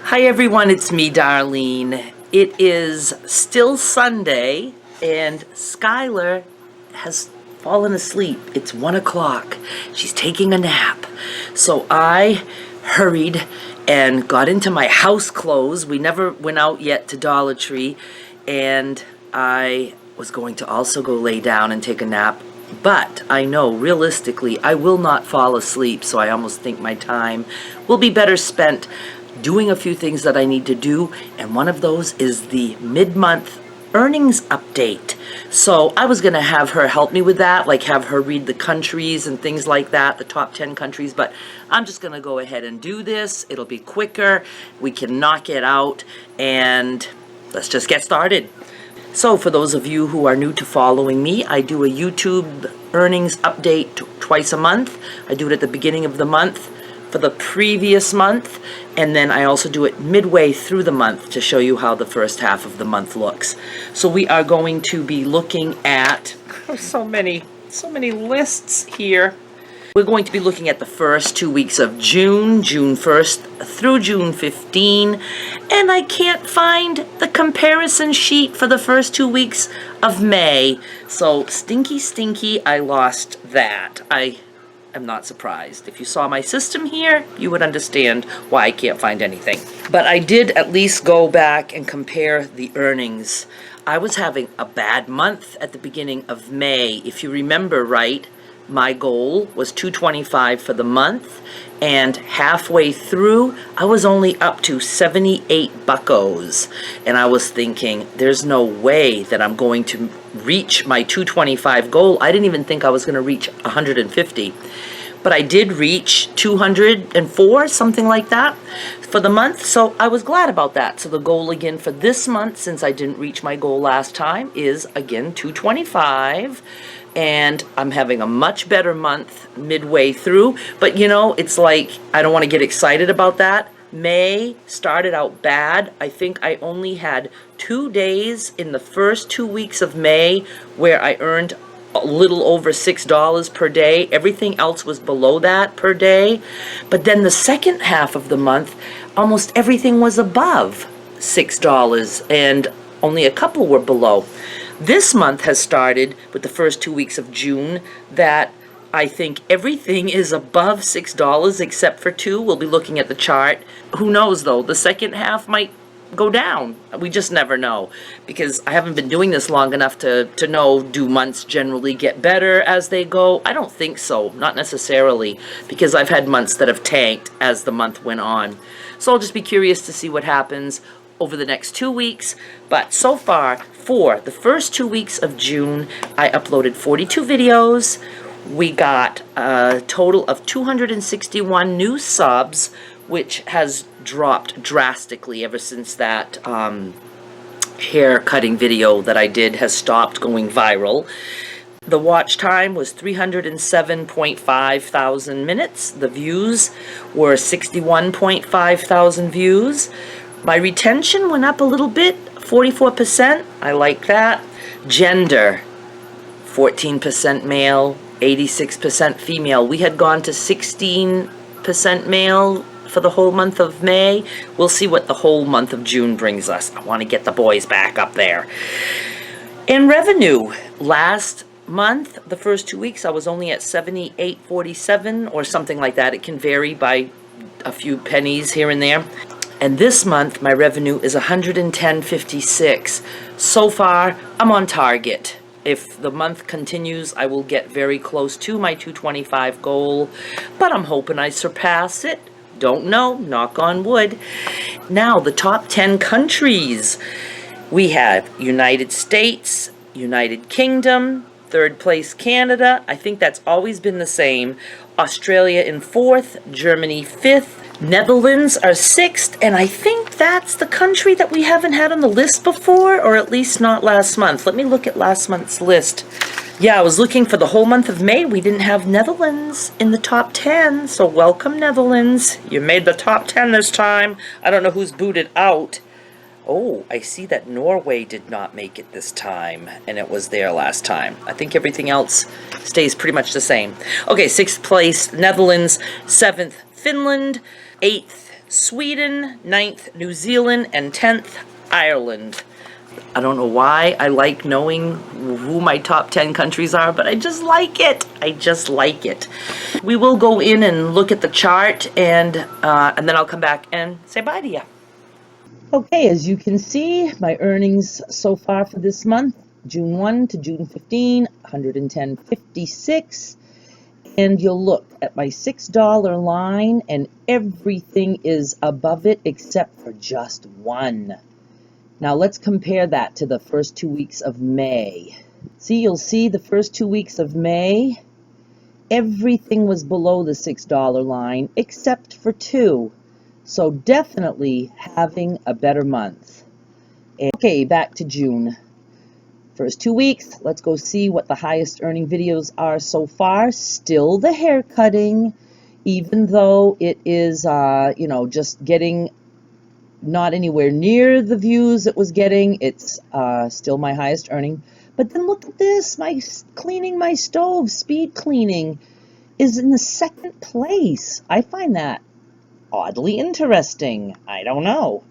Hi everyone, it's me, Darlene. It is still Sunday, and Skylar has fallen asleep. It's 1 o'clock. She's taking a nap. So I hurried and got into my house clothes. We never went out yet to Dollar Tree, and I was going to also go lay down and take a nap. But I know, realistically, I will not fall asleep, so I almost think my time will be better spent doing a few things that I need to do, and one of those is the mid-month earnings update. So I was going to have her help me with that, like have her read the countries and things like that, the top 10 countries, but I'm just going to go ahead and do this. It'll be quicker. We can knock it out, and let's just get started. So for those of you who are new to following me, I do a YouTube earnings update twice a month. I do it at the beginning of the month for the previous month, and then I also do it midway through the month to show you how the first half of the month looks. So we are going to be looking at so many lists here. We're going to be looking at the first 2 weeks of June, June 1st through June 15, and I can't find the comparison sheet for the first 2 weeks of May. So stinky, I lost that. I'm not surprised. If you saw my system here, you would understand why I can't find anything. But I did at least go back and compare the earnings. I was having a bad month at the beginning of May. If you remember right, my goal was $225 for the month, and halfway through, I was only up to 78 buckos. And I was thinking, there's no way that I'm going to reach my $225 goal. I didn't even think I was going to reach 150. But I did reach 204, something like that, for the month. So I was glad about that. So the goal again for this month, since I didn't reach my goal last time, is again $225. And I'm having a much better month midway through. But you know, it's like, I don't want to get excited about that. May started out bad. I think I only had 2 days in the first 2 weeks of May where I earned a little over $6 per day. Everything else was below that per day. But then the second half of the month, almost everything was above $6, and only a couple were below. This month has started with the first 2 weeks of June that I think everything is above $6 except for 2. We'll be looking at the chart. Who knows though, the second half might go down. We just never know, because I haven't been doing this long enough to know, do months generally get better as they go? I don't think so, not necessarily, because I've had months that have tanked as the month went on. So I'll just be curious to see what happens over the next 2 weeks. But so far, for the first 2 weeks of June, I uploaded 42 videos. We got a total of 261 new subs, which has dropped drastically ever since that hair cutting video that I did has stopped going viral. The watch time was 307.5 thousand minutes. The views were 61.5 thousand views. My retention went up a little bit, 44%. I like that. Gender, 14% male, 86% female. We had gone to 16% male for the whole month of May. We'll see what the whole month of June brings us. I want to get the boys back up there. In revenue, last month, the first 2 weeks, I was only at $78.47 or something like that. It can vary by a few pennies here and there. And this month, my revenue is $110.56. So far, I'm on target. If the month continues, I will get very close to my $225 goal, but I'm hoping I surpass it. Don't know, knock on wood. Now, the top 10 countries. We have United States, United Kingdom, third place Canada. I think that's always been the same. Australia in 4th, Germany 5th, Netherlands are 6th, and I think that's the country that we haven't had on the list before, or at least not last month. Let me look at last month's list. Yeah, I was looking for the whole month of May. We didn't have Netherlands in the top 10, so welcome Netherlands. You made the top 10 this time. I don't know who's booted out. Oh, I see that Norway did not make it this time, and it was there last time. I think everything else stays pretty much the same. Okay, 6th place, Netherlands. 7th, Finland. 8th, Sweden, 9th, New Zealand, and 10th, Ireland. I don't know why I like knowing who my top 10 countries are, but I just like it. I just like it. We will go in and look at the chart, and then I'll come back and say bye to you. Okay, as you can see, my earnings so far for this month, June 1 to June 15, 110.56. And you'll look at my $6 line, and everything is above it except for just one. Now let's compare that to the first 2 weeks of May. See, you'll see the first 2 weeks of May, everything was below the $6 line except for two. So definitely having a better month. Okay, back to June. First 2 weeks, let's go see what the highest earning videos are so far. Still the hair cutting, even though it is, just getting not anywhere near the views it was getting. It's still my highest earning. But then look at this, my cleaning my stove, speed cleaning, is in the second place. I find that oddly interesting. I don't know.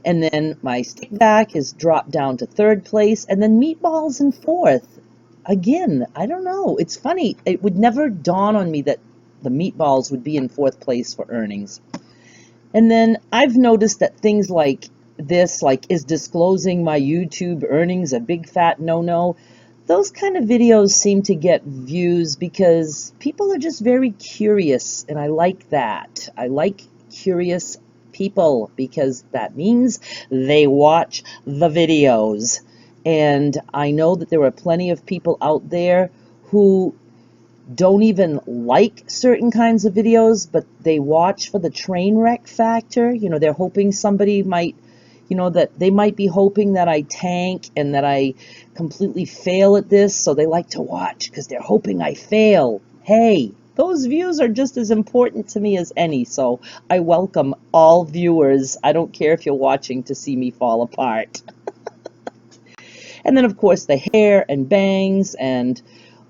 And then my stick vac is dropped down to third place, and then meatballs in fourth. Again, I don't know. It's funny. It would never dawn on me that the meatballs would be in fourth place for earnings. And then I've noticed that things like this, like is disclosing my YouTube earnings a big fat no-no? Those kind of videos seem to get views because people are just very curious, and I like that. I like curious people because that means they watch the videos. And I know that there are plenty of people out there who don't even like certain kinds of videos, but they watch for the train wreck factor. You know, they're hoping somebody might, that they might be hoping that I tank and that I completely fail at this, so they like to watch because they're hoping I fail. Hey, those views are just as important to me as any, so I welcome all viewers. I don't care if you're watching to see me fall apart. And then, of course, the hair and bangs and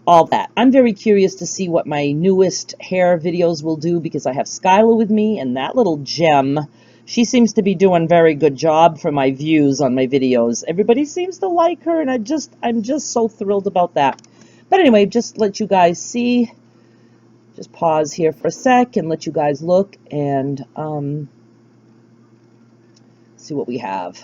all that. I'm very curious to see what my newest hair videos will do because I have Skylar with me, and that little gem, she seems to be doing a very good job for my views on my videos. Everybody seems to like her, and I'm just so thrilled about that. But anyway, just let you guys see. Just pause here for a sec and let you guys look and see what we have.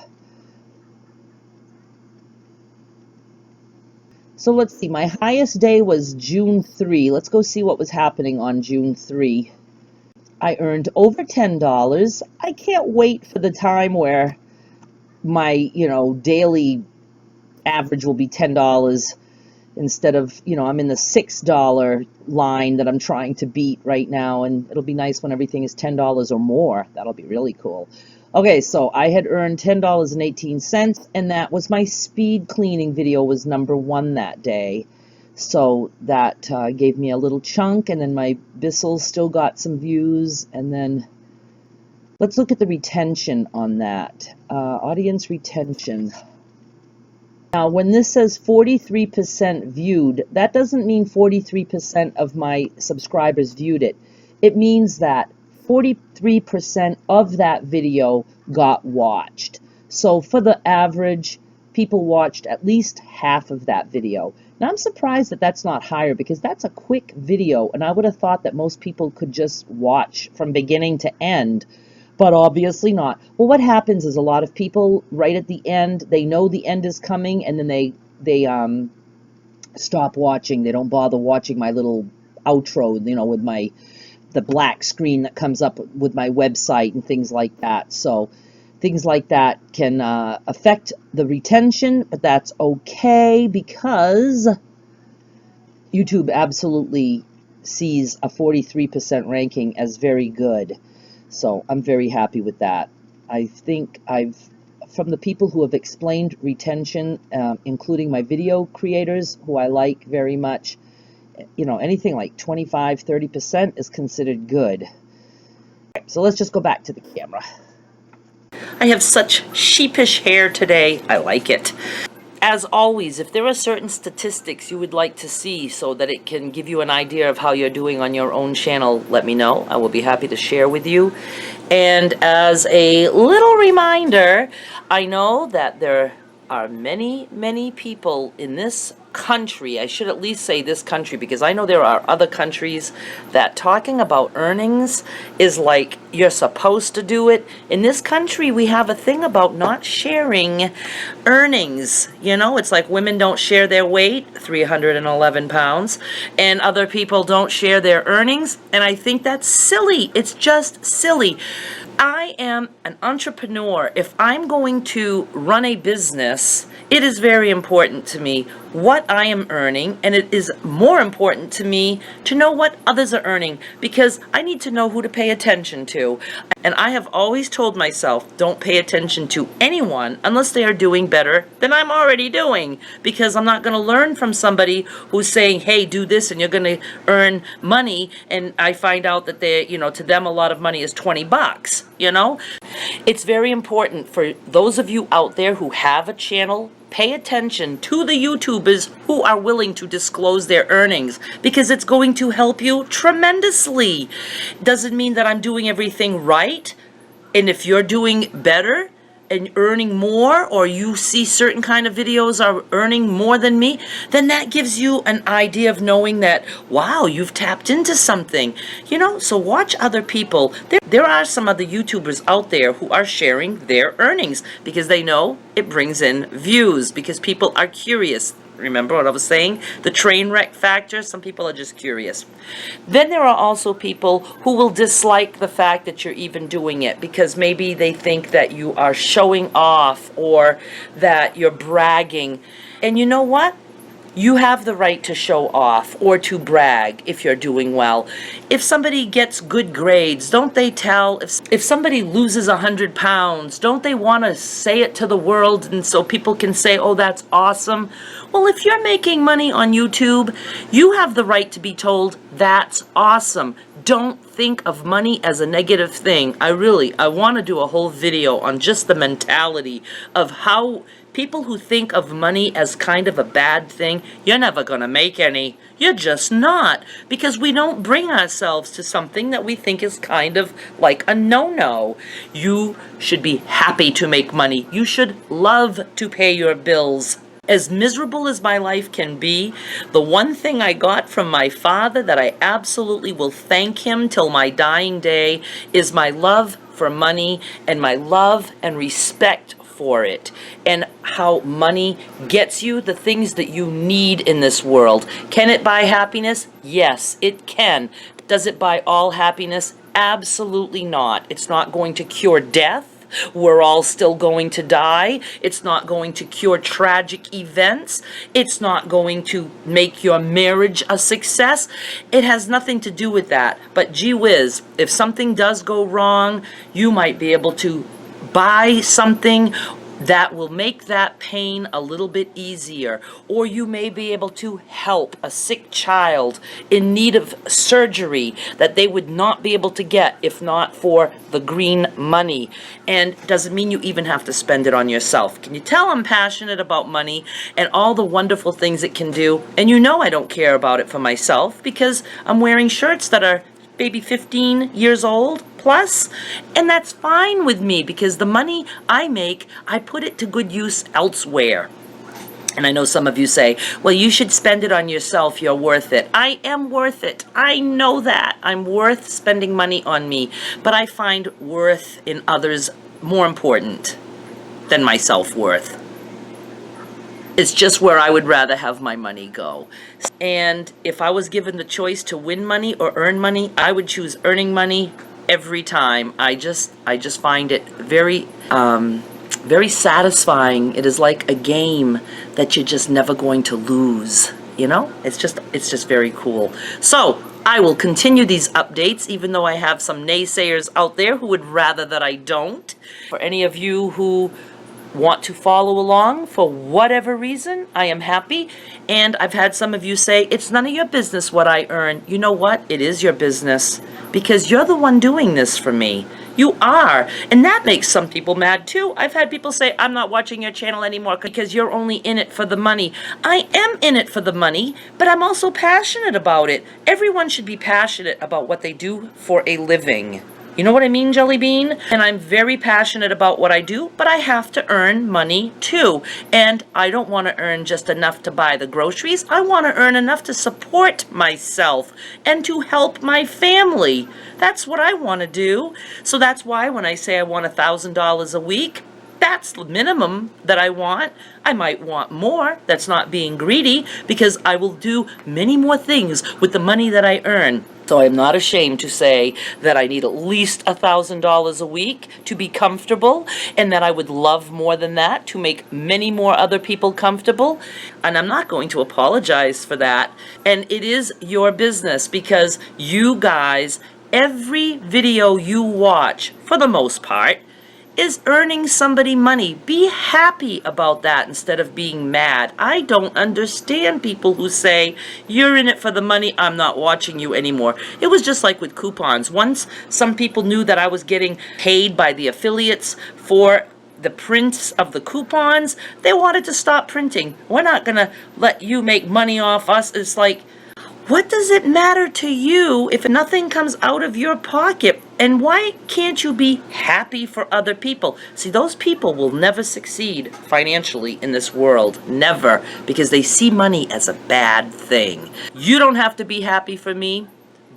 So let's see, my highest day was June 3. Let's go see what was happening on June 3. I earned over $10. I can't wait for the time where my, daily average will be $10 instead of, I'm in the $6 line that I'm trying to beat right now, and it'll be nice when everything is $10 or more. That'll be really cool. Okay, so I had earned $10.18, and that was my speed cleaning video was #1 that day. So that gave me a little chunk, and then my Bissell still got some views, and then let's look at the retention on that. Audience retention. Now, when this says 43% viewed, that doesn't mean 43% of my subscribers viewed it. It means that 43% of that video got watched. So for the average, people watched at least half of that video. Now, I'm surprised that that's not higher because that's a quick video, and I would have thought that most people could just watch from beginning to end. But obviously not. Well, what happens is a lot of people right at the end, they know the end is coming, and then they stop watching. They don't bother watching my little outro, with the black screen that comes up with my website and things like that. So things like that can affect the retention, but that's okay because YouTube absolutely sees a 43% ranking as very good. So I'm very happy with that. I think from the people who have explained retention, including my video creators, who I like very much, anything like 25, 30% is considered good. So let's just go back to the camera. I have such sheepish hair today. I like it. As always, if there are certain statistics you would like to see so that it can give you an idea of how you're doing on your own channel, let me know. I will be happy to share with you. And as a little reminder, I know that there are many, many people in this country, I should at least say this country, because I know there are other countries that talking about earnings is like you're supposed to do it. In this country, we have a thing about not sharing earnings. You know, it's like women don't share their weight, 311 pounds, and other people don't share their earnings, and I think that's silly. It's just silly. I am an entrepreneur. If I'm going to run a business, it is very important to me what I am earning, and it is more important to me to know what others are earning, because I need to know who to pay attention to. And I have always told myself, don't pay attention to anyone unless they are doing better than I'm already doing, because I'm not going to learn from somebody who's saying, hey, do this and you're going to earn money, and I find out that they, to them a lot of money is 20 bucks, It's very important for those of you out there who have a channel, pay attention to the YouTubers who are willing to disclose their earnings, because it's going to help you tremendously. Doesn't mean that I'm doing everything right, and if you're doing better and earning more, or you see certain kind of videos are earning more than me, then that gives you an idea of knowing that, wow, you've tapped into something. So watch other people. There are some other YouTubers out there who are sharing their earnings because they know it brings in views, because people are curious. Remember what I was saying? The train wreck factor, some people are just curious. Then there are also people who will dislike the fact that you're even doing it, because maybe they think that you are showing off or that you're bragging. And you know what? You have the right to show off or to brag if you're doing well. If somebody gets good grades, don't they tell? If somebody loses 100 pounds, don't they want to say it to the world, and so people can say, oh, that's awesome? Well, if you're making money on YouTube, you have the right to be told, that's awesome. Don't think of money as a negative thing. I want to do a whole video on just the mentality of how people who think of money as kind of a bad thing, you're never going to make any. You're just not, because we don't bring ourselves to something that we think is kind of like a no-no. You should be happy to make money. You should love to pay your bills. As miserable as my life can be, the one thing I got from my father that I absolutely will thank him till my dying day is my love for money and my love and respect for it, and how money gets you the things that you need in this world. Can it buy happiness? Yes, it can. Does it buy all happiness? Absolutely not. It's not going to cure death. We're all still going to die. It's not going to cure tragic events. It's not going to make your marriage a success. It has nothing to do with that. But gee whiz, if something does go wrong, you might be able to buy something that will make that pain a little bit easier, or you may be able to help a sick child in need of surgery that they would not be able to get if not for the green money. And doesn't mean you even have to spend it on yourself. Can you tell I'm passionate about money and all the wonderful things it can do? And I don't care about it for myself, because I'm wearing shirts that are maybe 15 years old plus, and that's fine with me, because the money I make, I put it to good use elsewhere. And I know some of you say, well, you should spend it on yourself, you're worth it. I am worth it. I know that. I'm worth spending money on me, but I find worth in others more important than my self-worth. It's just where I would rather have my money go. And if I was given the choice to win money or earn money, I would choose earning money every time. I just find it very, very satisfying. It is like a game that you're just never going to lose. It's just very cool. So I will continue these updates, even though I have some naysayers out there who would rather that I don't. For any of you who want to follow along for whatever reason, I am happy. And I've had some of you say, it's none of your business what I earn. You know what? It is your business, because you're the one doing this for me. You are. And that makes some people mad too. I've had people say, I'm not watching your channel anymore because you're only in it for the money. I am in it for the money, but I'm also passionate about it. Everyone should be passionate about what they do for a living. You know what I mean, Jelly Bean? And I'm very passionate about what I do, but I have to earn money too. And I don't want to earn just enough to buy the groceries. I want to earn enough to support myself and to help my family. That's what I want to do. So that's why when I say I want $1,000 a week, that's the minimum that I want. I might want more. That's not being greedy, because I will do many more things with the money that I earn. So I'm not ashamed to say that I need at least $1,000 a week to be comfortable, and that I would love more than that to make many more other people comfortable. And I'm not going to apologize for that. And it is your business, because you guys, every video you watch, for the most part, is earning somebody money. Be happy about that instead of being mad. I don't understand people who say, you're in it for the money, I'm not watching you anymore. It was just like with coupons. Once some people knew that I was getting paid by the affiliates for the prints of the coupons, they wanted to stop printing. We're not gonna let you make money off us. It's like, what does it matter to you if nothing comes out of your pocket? And why can't you be happy for other people? See, those people will never succeed financially in this world. Never. Because they see money as a bad thing. You don't have to be happy for me.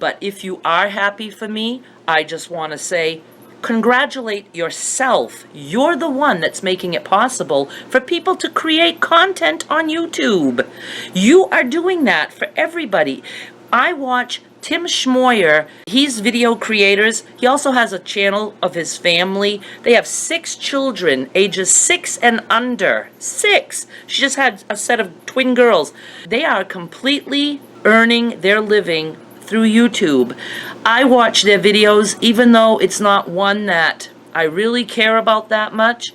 But if you are happy for me, I just want to say, congratulate yourself. You're the one that's making it possible for people to create content on YouTube. You are doing that for everybody. I watch Tim Schmoyer. He's video creators. He also has a channel of his family. They have 6 children, ages 6 and under. 6! She just had a set of twin girls. They are completely earning their living through YouTube. I watch their videos, even though it's not one that I really care about that much.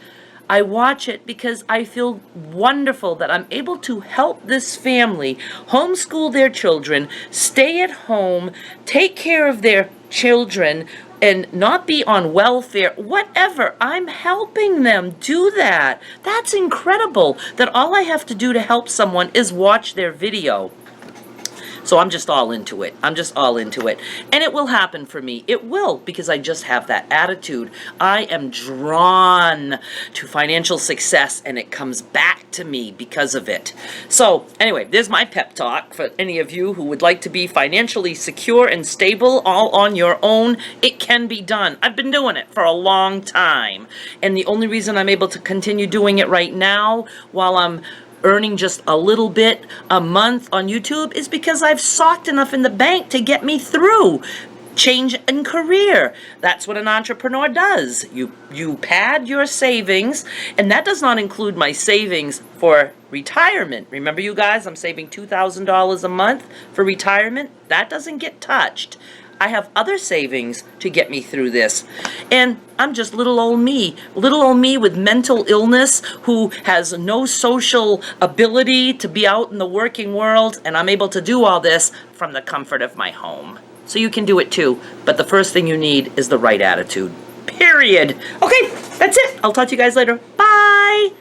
I watch it because I feel wonderful that I'm able to help this family homeschool their children, stay at home, take care of their children, and not be on welfare, whatever. I'm helping them do that. That's incredible that all I have to do to help someone is watch their video. So I'm just all into it. I'm just all into it. And it will happen for me. It will, because I just have that attitude. I am drawn to financial success, and it comes back to me because of it. So anyway, there's my pep talk for any of you who would like to be financially secure and stable all on your own. It can be done. I've been doing it for a long time. And the only reason I'm able to continue doing it right now while I'm earning just a little bit a month on YouTube is because I've socked enough in the bank to get me through change in career. That's what an entrepreneur does. You pad your savings, and that does not include my savings for retirement. Remember, you guys, I'm saving $2,000 a month for retirement. That doesn't get touched. I have other savings to get me through this. And I'm just little old me with mental illness who has no social ability to be out in the working world, and I'm able to do all this from the comfort of my home. So you can do it too, but the first thing you need is the right attitude. Period. Okay, that's it. I'll talk to you guys later. Bye!